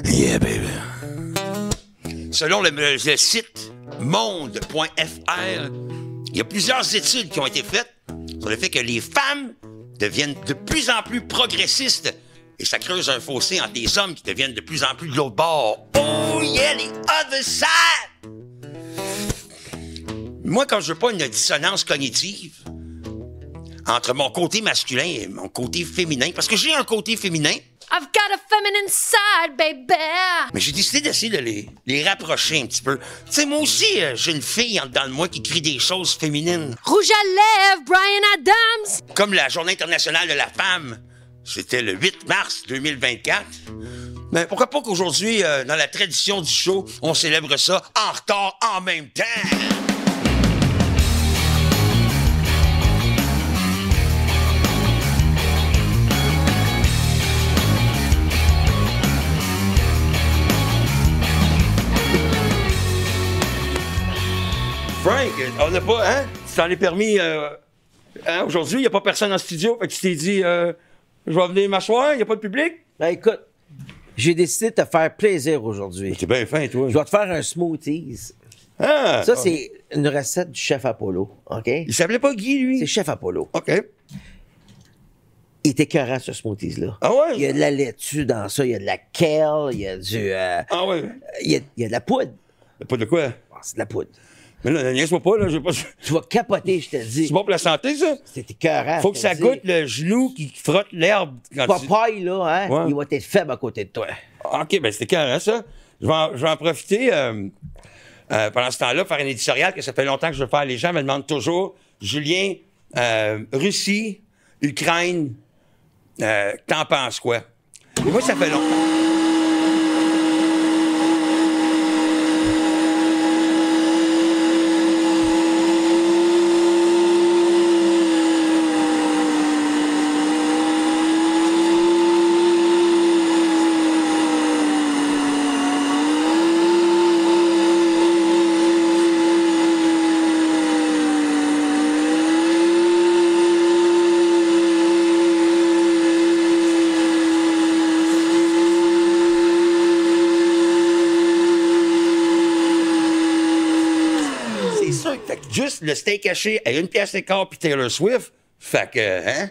Yeah, baby. Selon le site monde.fr, il y a plusieurs études qui ont été faites sur le fait que les femmes deviennent de plus en plus progressistes et ça creuse un fossé entre les hommes qui deviennent de plus en plus de l'autre bord. Oh yeah, the other side! Moi, quand je veux pas une dissonance cognitive entre mon côté masculin et mon côté féminin, parce que j'ai un côté féminin, I've got a feminine side, baby! mais j'ai décidé d'essayer de les rapprocher un petit peu. Tu sais, moi aussi, j'ai une fille en dedans de moi qui crie des choses féminines. Rouge à lèvres, Bryan Adams! Comme la Journée internationale de la femme, c'était le 8 mars 2024. Mais pourquoi pas qu'aujourd'hui, dans la tradition du show, on célèbre ça en retard en même temps? Frank, on n'a pas, hein? Tu t'en es permis, hein? Aujourd'hui, il n'y a pas personne en studio, fait que tu t'es dit, je vais venir m'asseoir, il n'y a pas de public? Ben écoute, j'ai décidé de te faire plaisir aujourd'hui. T'es bien fin, toi. Je vais te faire un smoothies. Ah! Ça, c'est une recette du chef Apollo, OK? Il s'appelait pas Guy, lui? C'est chef Apollo. OK. Il est écœurant, ce smoothies-là. Ah ouais? Il y a de la laitue dans ça, il y a de la kale, il y a du... Ah ouais? il y a de la poudre. Pas de quoi? Ah, c'est de la poudre. Mais là, niaise-moi pas, là, j'ai pas... Tu vas capoter, je te dis. C'est bon pour la santé, ça? C'est écœurant. Faut que ça goûte le genou qui frotte l'herbe quand Popeye, là, hein, Ouais. il va être faible à côté de toi. OK, ben c'était écœurant, ça. Je vais en profiter pendant ce temps-là, faire un éditorial que ça fait longtemps que je veux faire. Les gens me demandent toujours, Julien, Russie, Ukraine, t'en penses quoi? Et moi, ça fait longtemps. Fait que juste le steak haché à 1,15$ puis Taylor Swift, fait que, hein?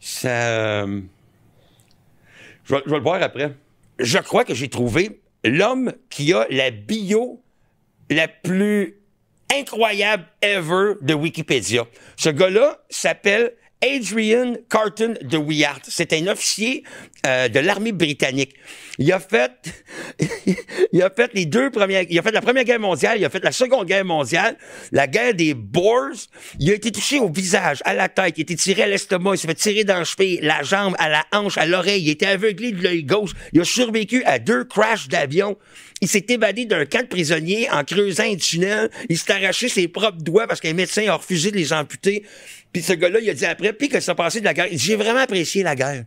Ça... Je vais le voir après. Je crois que j'ai trouvé l'homme qui a la bio la plus incroyable ever de Wikipédia. Ce gars-là s'appelle Adrian Carton de Wyatt. C'est un officier de l'armée britannique. Il a fait les deux premières... Il a fait la Première Guerre mondiale, il a fait la Seconde Guerre mondiale, la guerre des Boers. Il a été touché au visage, à la tête, il a été tiré à l'estomac, il s'est fait tirer dans le cheville, la jambe, à la hanche, à l'oreille. Il a été aveuglé de l'œil gauche. Il a survécu à 2 crashs d'avion. Il s'est évadé d'un camp de prisonniers en creusant un tunnel. Il s'est arraché ses propres doigts parce qu'un médecin a refusé de les amputer. Puis ce gars-là, il a dit après, puis que ça passait de la guerre. Il dit, j'ai vraiment apprécié la guerre.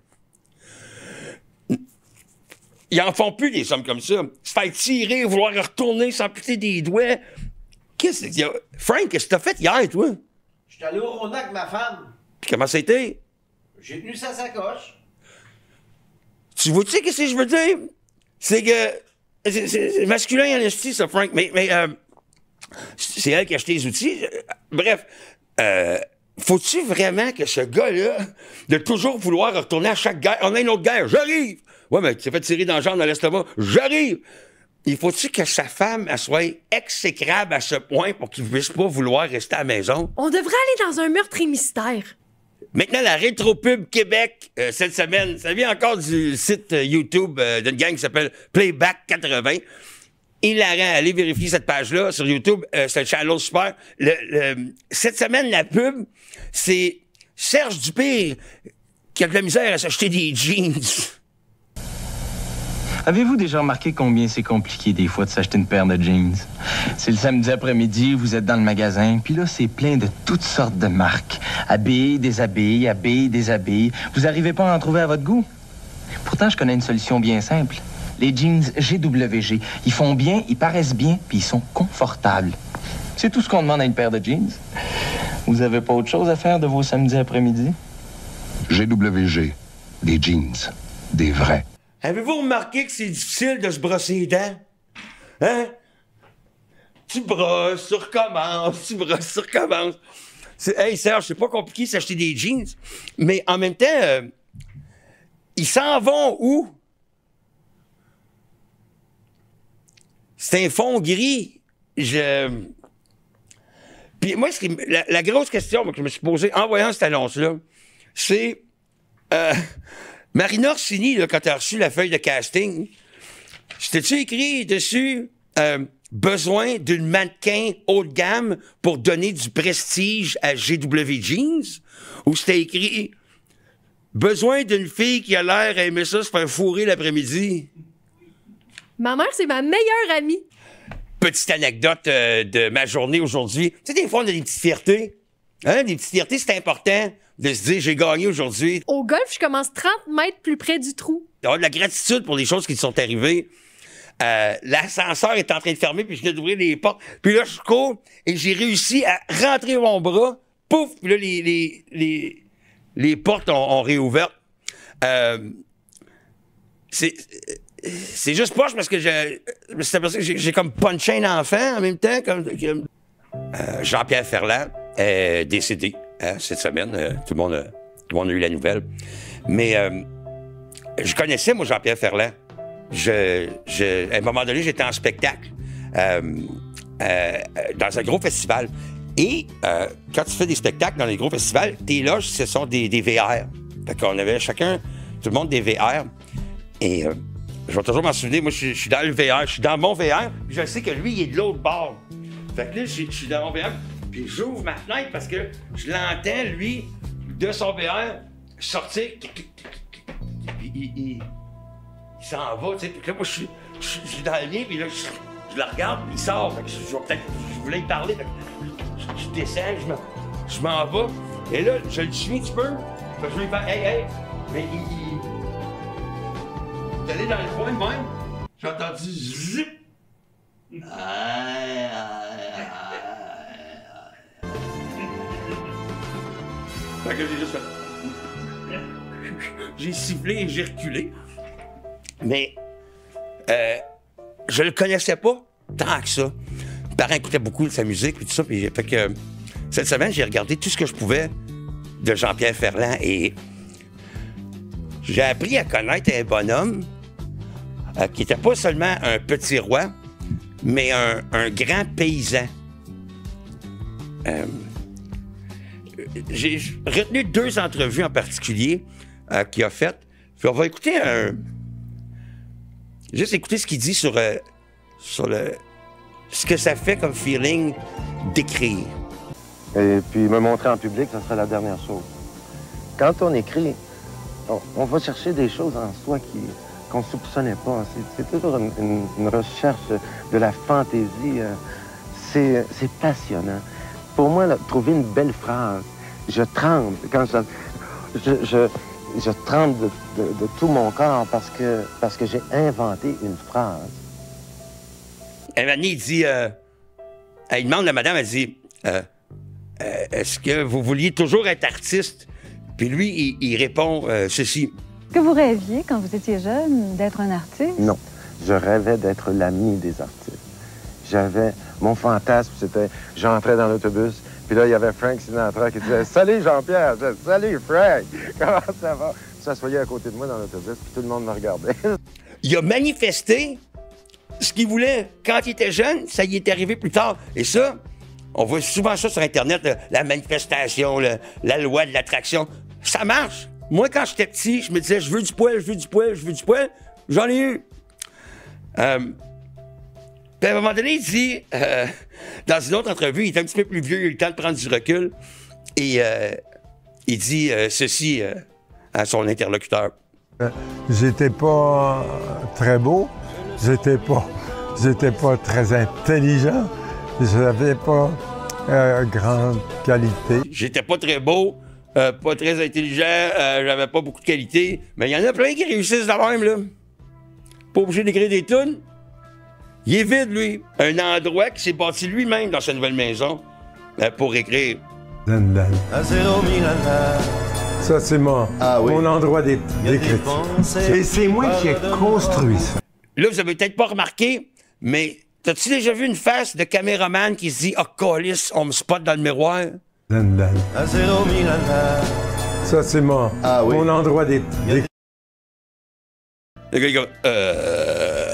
Ils en font plus, des hommes comme ça. Se faire tirer, vouloir retourner, s'amputer des doigts. Qu'est-ce que... Frank, qu'est-ce que t'as fait hier, toi? Je suis allé au Rona avec ma femme. Puis comment ça a été? J'ai tenu sa sacoche. Tu vois-tu qu'est-ce que je veux dire? C'est que... C'est masculin en esti, ça, Frank. Mais c'est elle qui a acheté les outils. Bref, faut-tu vraiment que ce gars-là, de toujours vouloir retourner à chaque guerre, on a une autre guerre, j'arrive! Ouais, mais tu t'es fait tirer dans le genre dans l'estomac, j'arrive! Il faut-tu que sa femme, elle soit exécrable à ce point pour qu'il ne puisse pas vouloir rester à la maison? On devrait aller dans un meurtre et mystère. Maintenant, la Rétropub Québec, cette semaine, ça vient encore du site YouTube d'une gang qui s'appelle Playback 80. Hilarant, allez vérifier cette page-là sur YouTube, c'est un channel super. Cette semaine, la pub, c'est Serge Dupire qui a de la misère à s'acheter des jeans. Avez-vous déjà remarqué combien c'est compliqué des fois de s'acheter une paire de jeans? C'est le samedi après-midi, vous êtes dans le magasin, puis là, c'est plein de toutes sortes de marques. Habits, déshabillés, habits, déshabillés. Vous n'arrivez pas à en trouver à votre goût? Pourtant, je connais une solution bien simple. Les jeans GWG. Ils font bien, ils paraissent bien, puis ils sont confortables. C'est tout ce qu'on demande à une paire de jeans. Vous avez pas autre chose à faire de vos samedis après-midi? GWG, des jeans, des vrais. Avez-vous remarqué que c'est difficile de se brosser les dents? Hein? Tu brosses, tu recommences, tu brosses, tu recommences. Hey Serge, c'est pas compliqué de s'acheter des jeans, mais en même temps, ils s'en vont où? C'est un fond gris. Puis moi, la grosse question que je me suis posée en voyant cette annonce-là, c'est Marina Orsini, là, quand tu as reçu la feuille de casting, c'était-tu écrit dessus besoin d'une mannequin haut de gamme pour donner du prestige à GW Jeans? Ou c'était écrit besoin d'une fille qui a l'air à aimer ça se faire fourrer l'après-midi? Ma mère, c'est ma meilleure amie. Petite anecdote de ma journée aujourd'hui. Tu sais, des fois, on a des petites fiertés. Hein? Des petites fiertés, c'est important de se dire, j'ai gagné aujourd'hui. Au golf, je commence 30 mètres plus près du trou. D'avoir de la gratitude pour les choses qui te sont arrivées. L'ascenseur est en train de fermer, puis je viens d'ouvrir les portes. Puis là, je cours et j'ai réussi à rentrer mon bras. Pouf! Puis là, les portes ont réouvert. C'est juste poche parce que je me suis aperçu que j'ai comme punché un enfant en même temps. Jean-Pierre Ferland est décédé cette semaine. Tout le monde a eu la nouvelle. Mais je connaissais, moi, Jean-Pierre Ferland. À un moment donné, j'étais en spectacle dans un gros festival. Et quand tu fais des spectacles dans les gros festivals, tes loges, ce sont des VR. Fait qu'on avait chacun, tout le monde, des VR. Et je vais toujours m'en souvenir, moi, je suis dans le VR, je suis dans mon VR, puis je sais que lui, il est de l'autre bord. Fait que là, je suis dans mon VR, puis j'ouvre ma fenêtre parce que je l'entends, lui, de son VR, sortir. Puis il s'en va, tu sais. Puis là, moi, je suis dans le lien, puis là, je le regarde, il sort. Fait que je voulais lui parler. Fait que je descends, je m'en vais. Et là, je le suis un petit peu. Fait que je lui fais, hey, mais il est allé dans le coin de même. J'ai entendu zip. Fait que j'ai juste fait. J'ai sifflé et j'ai reculé. Mais je le connaissais pas tant que ça. Mes parents écoutaient beaucoup de sa musique et tout ça. Puis fait que cette semaine, j'ai regardé tout ce que je pouvais de Jean-Pierre Ferland et j'ai appris à connaître un bonhomme qui n'était pas seulement un petit roi, mais un grand paysan. J'ai retenu 2 entrevues en particulier qu'il a faites. Puis on va écouter juste écouter ce qu'il dit sur ce que ça fait comme feeling d'écrire. Et puis me montrer en public, ça sera la dernière chose. Quand on écrit, on va chercher des choses en soi qu'on ne soupçonnait pas. C'est toujours une recherche de la fantaisie. C'est passionnant. Pour moi, là, trouver une belle phrase, je tremble. Quand je tremble de tout mon corps parce que j'ai inventé une phrase. Annie dit, elle demande à madame, elle dit, est-ce que vous vouliez toujours être artiste? Puis lui, il répond ceci. Est-ce que vous rêviez, quand vous étiez jeune, d'être un artiste? Non, je rêvais d'être l'ami des artistes. J'avais... Mon fantasme, c'était... J'entrais dans l'autobus, puis là, il y avait Frank Sinatra qui disait « Salut Jean-Pierre! »« Salut Frank! Comment ça va? » Il s'assoyait à côté de moi dans l'autobus, puis tout le monde me regardait. Il a manifesté ce qu'il voulait quand il était jeune, ça y est arrivé plus tard. Et ça, on voit souvent ça sur Internet, la manifestation, la loi de l'attraction. Ça marche. Moi, quand j'étais petit, je me disais, je veux du poil, je veux du poil, je veux du poil. J'en ai eu. Puis à un moment donné, il dit, dans une autre entrevue, il est un petit peu plus vieux, il a eu le temps de prendre du recul. Et il dit ceci à son interlocuteur. J'étais pas très beau, j'étais pas très intelligent, j'avais pas grande qualité. J'étais pas très beau, pas très intelligent, j'avais pas beaucoup de qualité, mais il y en a plein qui réussissent de même, là. Pas obligé d'écrire des tunes. Il est vide, lui. Un endroit qui s'est bâti lui-même dans sa nouvelle maison pour écrire. Ça, c'est mon endroit d'écriture. Et c'est moi qui ai construit ça. Là, vous avez peut-être pas remarqué, mais t'as-tu déjà vu une face de caméraman qui se dit « Ah, oh, câlisse, on me spot dans le miroir? » Ça, c'est mon endroit d'écriture. Le gars, il dit,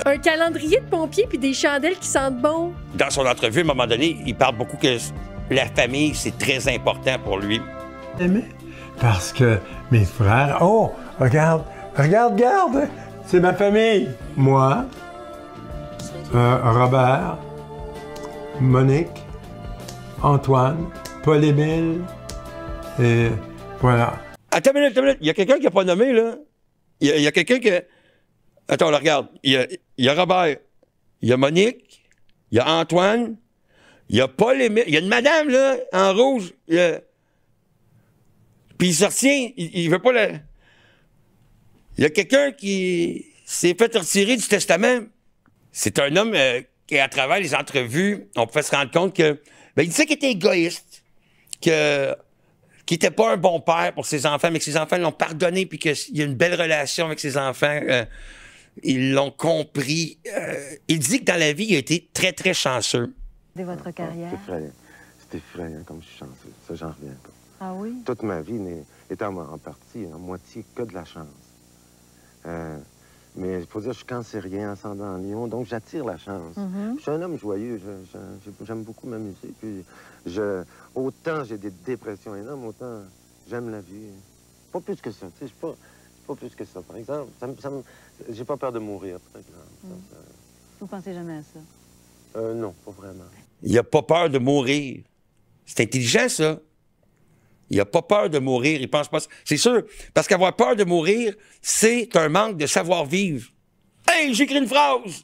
Un calendrier de pompiers puis des chandelles qui sentent bon. Dans son entrevue, à un moment donné, il parle beaucoup que la famille, c'est très important pour lui. Parce que mes frères... Oh, regarde! C'est ma famille! Moi, Robert, Monique, Antoine, Paul-Émile, et voilà. Attends une minute. Il y a quelqu'un qui n'a pas nommé, là. Il y a quelqu'un qui... Attends, là, regarde. Il y a Robert, il y a Monique, il y a Antoine, il y a Paul-Émile, il y a une madame, là, en rouge. Puis il se retient, il veut pas le... Il y a quelqu'un qui s'est fait retirer du testament. C'est un homme qui, à travers les entrevues, on pouvait se rendre compte que... Ben, il disait qu'il était égoïste, qu'il n'était pas un bon père pour ses enfants, mais que ses enfants l'ont pardonné, puis qu'il y a une belle relation avec ses enfants. Ils l'ont compris. Il dit que dans la vie, il a été très, très chanceux. De votre carrière? C'est effrayant comme je suis chanceux. Ça, j'en reviens pas. Ah oui? Toute ma vie était en partie, en moitié, que de la chance. Mais il faut dire, je suis cancérien, ascendant en lion, donc j'attire la chance. Je suis un homme joyeux, j'aime beaucoup m'amuser. Puis autant j'ai des dépressions énormes, autant j'aime la vie. Pas plus que ça, tu sais, je suis pas plus que ça. Par exemple, j'ai pas peur de mourir, par exemple. Vous pensez jamais à ça? Non, pas vraiment. Il a pas peur de mourir. C'est intelligent, ça. Il a pas peur de mourir, il pense pas... C'est sûr, parce qu'avoir peur de mourir, c'est un manque de savoir-vivre. Hey, j'écris une phrase!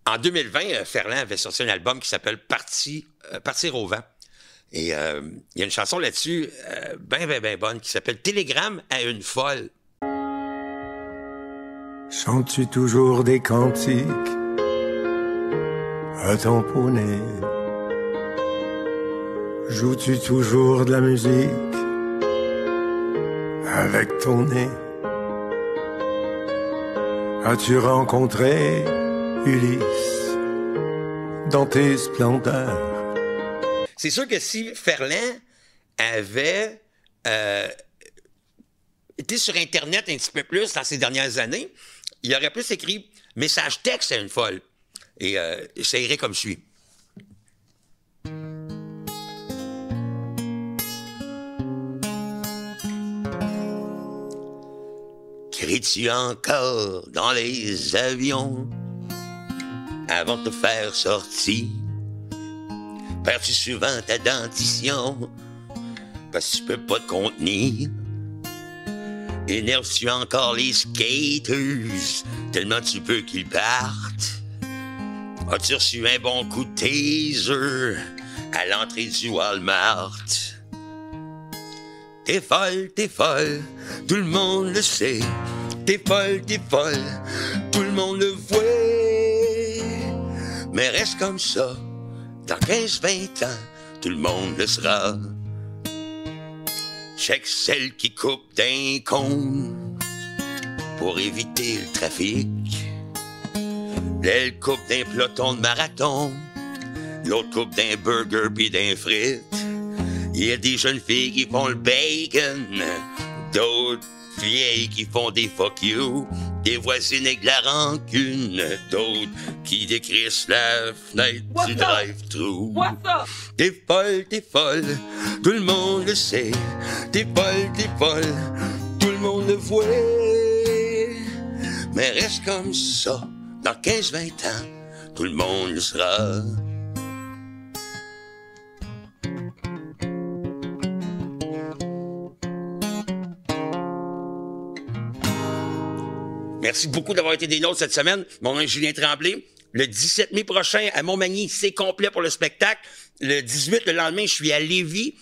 En 2020, Ferland avait sorti un album qui s'appelle Partir au vent. Et il y a une chanson là-dessus, ben bonne, qui s'appelle Télégramme à une folle. Chantes-tu toujours des cantiques à tamponner? Joues-tu toujours de la musique avec ton nez? As-tu rencontré Ulysse dans tes splendeurs? C'est sûr que si Ferland avait été sur Internet un petit peu plus dans ces dernières années, il aurait plus écrit « Message texte à une folle ». Et ça irait comme suit. Cries-tu encore dans les avions avant de te faire sortir? Perds-tu souvent ta dentition parce que tu peux pas te contenir? Énerves-tu encore les skaters tellement tu veux qu'ils partent? As-tu reçu un bon coup de taser à l'entrée du Walmart? T'es folle, tout le monde le sait. T'es folle, tout le monde le voit. Mais reste comme ça, dans 15-20 ans, tout le monde le sera. Check celle qui coupe d'un cône pour éviter le trafic. Elle coupe d'un peloton de marathon, l'autre coupe d'un burger pis d'un frites. Il y a des jeunes filles qui font le bacon, d'autres vieilles qui font des fuck you, des voisines avec la rancune, d'autres qui décrissent la fenêtre du drive-thru. T'es folle, tout le monde le sait. T'es folle, tout le monde le voit. Mais reste comme ça, dans 15-20 ans, tout le monde le sera. Merci beaucoup d'avoir été des nôtres cette semaine. Mon nom est Julien Tremblay. Le 17 mai prochain, à Montmagny, c'est complet pour le spectacle. Le 18, le lendemain, je suis à Lévis.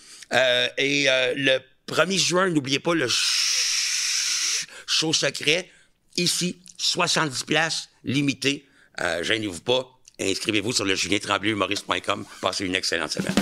Et le 1er juin, n'oubliez pas le show secret. Ici, 70 places limitées. Gênez-vous pas. Inscrivez-vous sur le julientremblay-humoriste.com. Passez une excellente semaine.